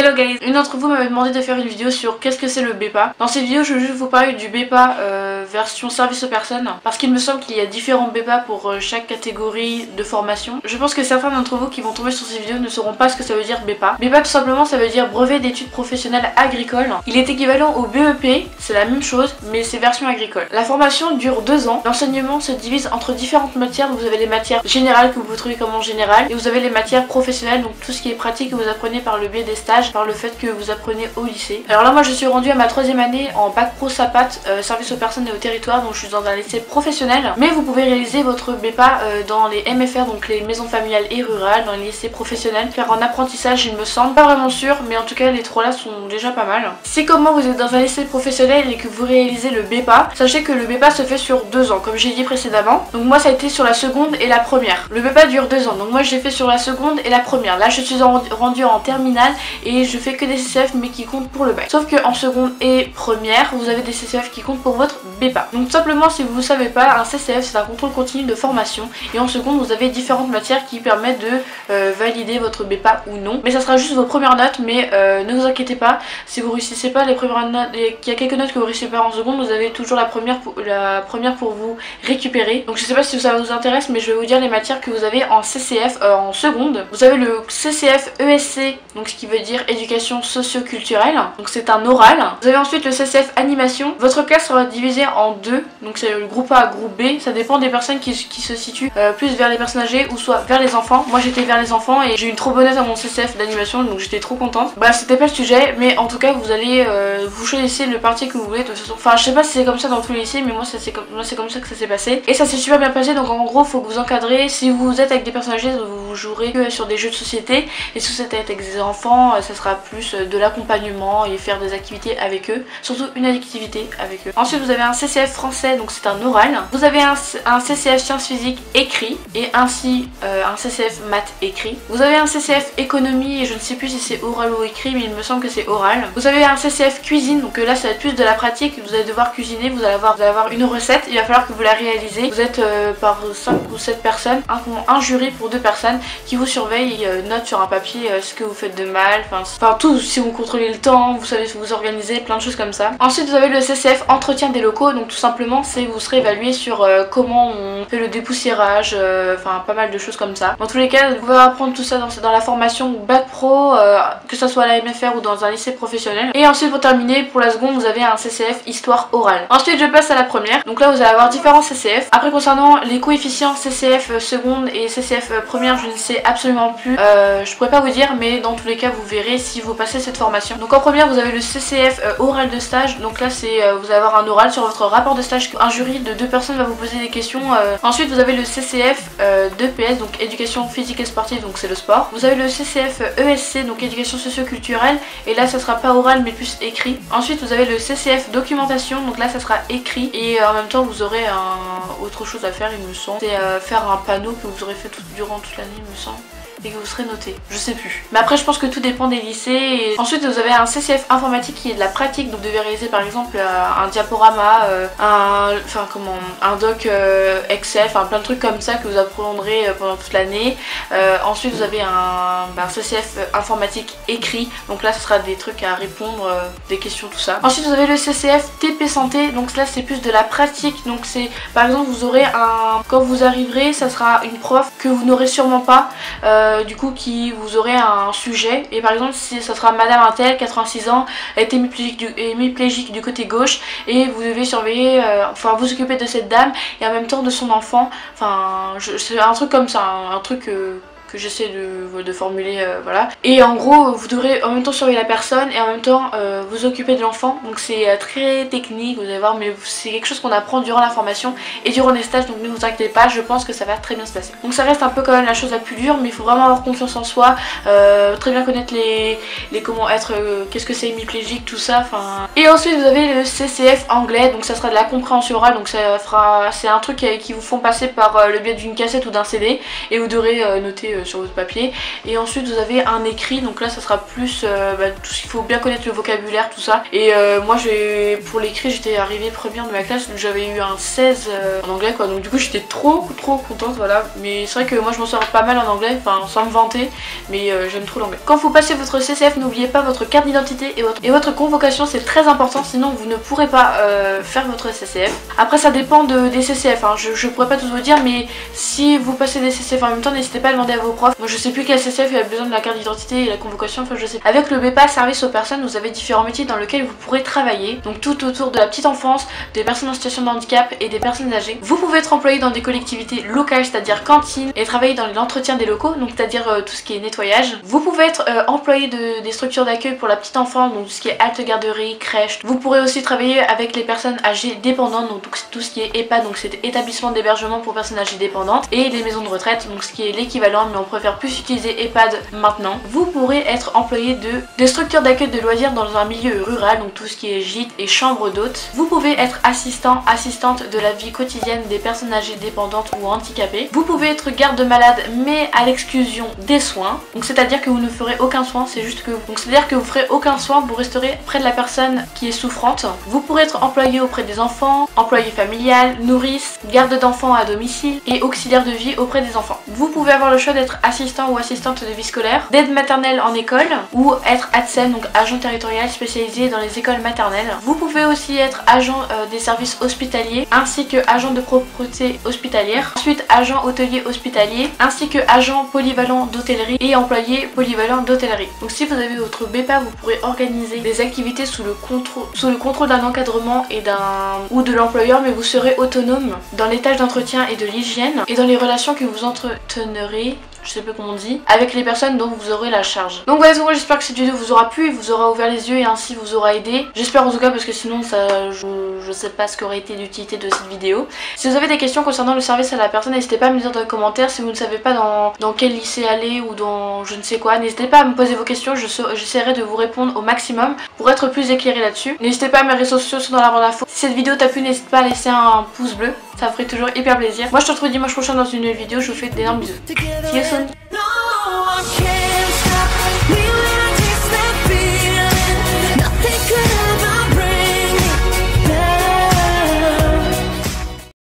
Hello guys, une d'entre vous m'avait demandé de faire une vidéo sur qu'est-ce que c'est le BEPA. Dans cette vidéo je vais juste vous parler du BEPA version service aux personnes, parce qu'il me semble qu'il y a différents BEPA pour chaque catégorie de formation. Je pense que certains d'entre vous qui vont tomber sur cette vidéo ne sauront pas ce que ça veut dire BEPA. BEPA tout simplement ça veut dire brevet d'études professionnelles agricoles. Il est équivalent au BEP, c'est la même chose mais c'est version agricole. La formation dure 2 ans, l'enseignement se divise entre différentes matières. Vous avez les matières générales que vous trouvez comme en général et vous avez les matières professionnelles, donc tout ce qui est pratique que vous apprenez par le biais des stages, par le fait que vous apprenez au lycée. Alors là moi je suis rendue à ma 3e année en bac pro SAPAT, service aux personnes et au territoire, donc je suis dans un lycée professionnel, mais vous pouvez réaliser votre BEPA dans les MFR, donc les maisons familiales et rurales, dans les lycées professionnels, faire un apprentissage il me semble, pas vraiment sûr, mais en tout cas les 3 là sont déjà pas mal. Si comme moi vous êtes dans un lycée professionnel et que vous réalisez le BEPA, sachez que le BEPA se fait sur 2 ans comme j'ai dit précédemment, donc moi ça a été sur la seconde et la première. Le BEPA dure 2 ans, donc moi je l'ai fait sur la seconde et la première. Là je suis rendue en terminale et je fais que des CCF mais qui comptent pour le bac. Sauf que en seconde et première vous avez des CCF qui comptent pour votre BEPA. Donc tout simplement si vous ne savez pas, un CCF c'est un contrôle continu de formation et en seconde vous avez différentes matières qui permettent de valider votre BEPA ou non. Mais ça sera juste vos premières notes, mais ne vous inquiétez pas, si vous réussissez pas les premières notes, qu'il y a quelques notes que vous réussissez pas en seconde, vous avez toujours la première pour vous récupérer. Donc je sais pas si ça vous intéresse mais je vais vous dire les matières que vous avez en CCF en seconde. Vous avez le CCF ESC, donc ce qui veut dire éducation socio-culturelle, donc c'est un oral. Vous avez ensuite le CCF animation. Votre classe sera divisée en 2, donc c'est le groupe A, groupe B, ça dépend des personnes qui se situent plus vers les personnes âgées ou soit vers les enfants. Moi j'étais vers les enfants et j'ai eu une trop bonne note à mon CCF d'animation, donc j'étais trop contente. Bref, c'était pas le sujet, mais en tout cas vous allez vous choisissez le parti que vous voulez de toute façon. Enfin je sais pas si c'est comme ça dans tous les lycées, mais moi c'est comme ça que ça s'est passé et ça s'est super bien passé. Donc en gros faut que vous encadrez. Si vous êtes avec des personnes âgées, vous jouerez que sur des jeux de société, et si vous êtes avec des enfants ça sera plus de l'accompagnement et faire des activités avec eux, surtout une activité avec eux. Ensuite vous avez un CCF français, donc c'est un oral. Vous avez un CCF sciences physiques écrit et ainsi un CCF maths écrit. Vous avez un CCF économie et je ne sais plus si c'est oral ou écrit, mais il me semble que c'est oral. Vous avez un CCF cuisine, donc là ça va être plus de la pratique. Vous allez devoir cuisiner, vous allez avoir une recette, il va falloir que vous la réalisez. Vous êtes par 5 ou 7 personnes, un jury pour 2 personnes qui vous surveille et note sur un papier ce que vous faites de mal, enfin tout, si vous contrôlez le temps, vous savez vous organiser, plein de choses comme ça. Ensuite vous avez le CCF entretien des locaux, donc tout simplement c'est vous serez évalué sur comment on fait le dépoussiérage, enfin pas mal de choses comme ça. Dans tous les cas vous pouvez apprendre tout ça dans la formation bac pro, que ce soit à la MFR ou dans un lycée professionnel. Et ensuite pour terminer, pour la seconde vous avez un CCF histoire orale. Ensuite je passe à la première, donc là vous allez avoir différents CCF. Après concernant les coefficients CCF seconde et CCF première je ne sais absolument plus, je pourrais pas vous dire, mais dans tous les cas vous verrez si vous passez cette formation. Donc en première vous avez le CCF oral de stage, donc là c'est vous allez avoir un oral sur votre rapport de stage, un jury de 2 personnes va vous poser des questions. Ensuite vous avez le CCF 2PS, donc éducation physique et sportive, donc c'est le sport. Vous avez le CCF ESC, donc éducation socio-culturelle, et là ça sera pas oral mais plus écrit. Ensuite vous avez le CCF documentation, donc là ça sera écrit et en même temps vous aurez autre chose à faire il me semble, c'est faire un panneau que vous aurez fait durant toute l'année il me semble, et que vous serez noté, je sais plus. Mais après je pense que tout dépend des lycées. Et ensuite vous avez un CCF informatique qui est de la pratique, donc vous devez réaliser par exemple un diaporama, un doc Excel, enfin plein de trucs comme ça que vous apprendrez pendant toute l'année. Ensuite vous avez un CCF informatique écrit, donc là ce sera des trucs à répondre, des questions tout ça. Ensuite vous avez le CCF TP santé, donc là c'est plus de la pratique, donc c'est par exemple vous aurez quand vous arriverez ça sera une prof que vous n'aurez sûrement pas, du coup vous aurez un sujet, et par exemple si ça sera madame Intel 86 ans, elle est hémiplégique du côté gauche et vous devez surveiller, enfin vous occuper de cette dame et en même temps de son enfant, enfin c'est un truc comme ça, un truc que j'essaie de formuler, voilà. Et en gros vous devrez en même temps surveiller la personne et en même temps vous occuper de l'enfant, donc c'est très technique vous allez voir, mais c'est quelque chose qu'on apprend durant la formation et durant les stages, donc ne vous inquiétez pas, je pense que ça va très bien se passer. Donc ça reste un peu quand même la chose la plus dure, mais il faut vraiment avoir confiance en soi, très bien connaître les comment être, qu'est-ce que c'est hémiplégique, tout ça, enfin. Et ensuite vous avez le CCF anglais, donc ça sera de la compréhension orale, donc c'est un truc qui vous font passer par le biais d'une cassette ou d'un CD et vous devrez noter sur votre papier. Et ensuite vous avez un écrit, donc là ça sera plus tout ce qu'il faut bien connaître, le vocabulaire, tout ça. Et moi pour l'écrit j'étais arrivée première de ma classe, j'avais eu un 16 en anglais quoi, donc du coup j'étais trop contente, voilà. Mais c'est vrai que moi je m'en sors pas mal en anglais, enfin sans me vanter, mais j'aime trop l'anglais. Quand vous passez votre CCF, n'oubliez pas votre carte d'identité et votre convocation, c'est très important, sinon vous ne pourrez pas faire votre CCF. Après ça dépend des CCF, hein. Je pourrais pas tout vous dire, mais si vous passez des CCF en même temps, n'hésitez pas à demander à vos profs. Moi je sais plus quel CCF a besoin de la carte d'identité et la convocation, enfin je sais. Avec le BEPA service aux personnes, vous avez différents métiers dans lesquels vous pourrez travailler, donc tout autour de la petite enfance, des personnes en situation de handicap et des personnes âgées. Vous pouvez être employé dans des collectivités locales, c'est-à-dire cantine, et travailler dans l'entretien des locaux, donc c'est-à-dire tout ce qui est nettoyage. Vous pouvez être employé des structures d'accueil pour la petite enfance, donc tout ce qui est halte garderie, crèche. Vous pourrez aussi travailler avec les personnes âgées dépendantes, donc tout ce qui est EHPAD, donc c'est établissement d'hébergement pour personnes âgées dépendantes, et les maisons de retraite, donc ce qui est l'équivalent, mais on préfère plus utiliser EHPAD maintenant. Vous pourrez être employé des structures d'accueil de loisirs dans un milieu rural, donc tout ce qui est gîte et chambre d'hôtes. Vous pouvez être assistante de la vie quotidienne des personnes âgées dépendantes ou handicapées. Vous pouvez être garde-malade mais à l'exclusion des soins, donc c'est-à-dire que vous ne ferez aucun soin, c'est juste que vous ferez aucun soin, vous resterez près de la personne qui est souffrante. Vous pourrez être employé auprès des enfants, employé familial, nourrice, garde d'enfants à domicile et auxiliaire de vie auprès des enfants. Vous pouvez avoir le choix d'être assistant ou assistante de vie scolaire, d'aide maternelle en école ou être ATSEM, donc agent territorial spécialisé dans les écoles maternelles. Vous pouvez aussi être agent des services hospitaliers ainsi que agent de propreté hospitalière, ensuite agent hôtelier hospitalier ainsi que agent polyvalent d'hôtellerie et employé polyvalent d'hôtellerie. Donc si vous avez votre BEPA, vous pourrez organiser des activités sous le contrôle d'un encadrement ou de l'employeur, mais vous serez autonome dans les tâches d'entretien et de l'hygiène et dans les relations que vous entretenerez, je sais pas comment on dit, avec les personnes dont vous aurez la charge. Donc voilà, j'espère que cette vidéo vous aura plu et vous aura ouvert les yeux et ainsi vous aura aidé. J'espère en tout cas, parce que sinon ça, je sais pas ce qu'aurait été l'utilité de cette vidéo. Si vous avez des questions concernant le service à la personne, n'hésitez pas à me dire dans les commentaires. Si vous ne savez pas dans quel lycée aller ou dans je ne sais quoi, n'hésitez pas à me poser vos questions, j'essaierai de vous répondre au maximum pour être plus éclairé là-dessus. N'hésitez pas, mes réseaux sociaux sont dans la barre d'infos. Si cette vidéo t'a plu, n'hésite pas à laisser un pouce bleu, ça me ferait toujours hyper plaisir. Moi je te retrouve dimanche prochain dans une nouvelle vidéo, je vous fais d'énormes bisous. See you soon.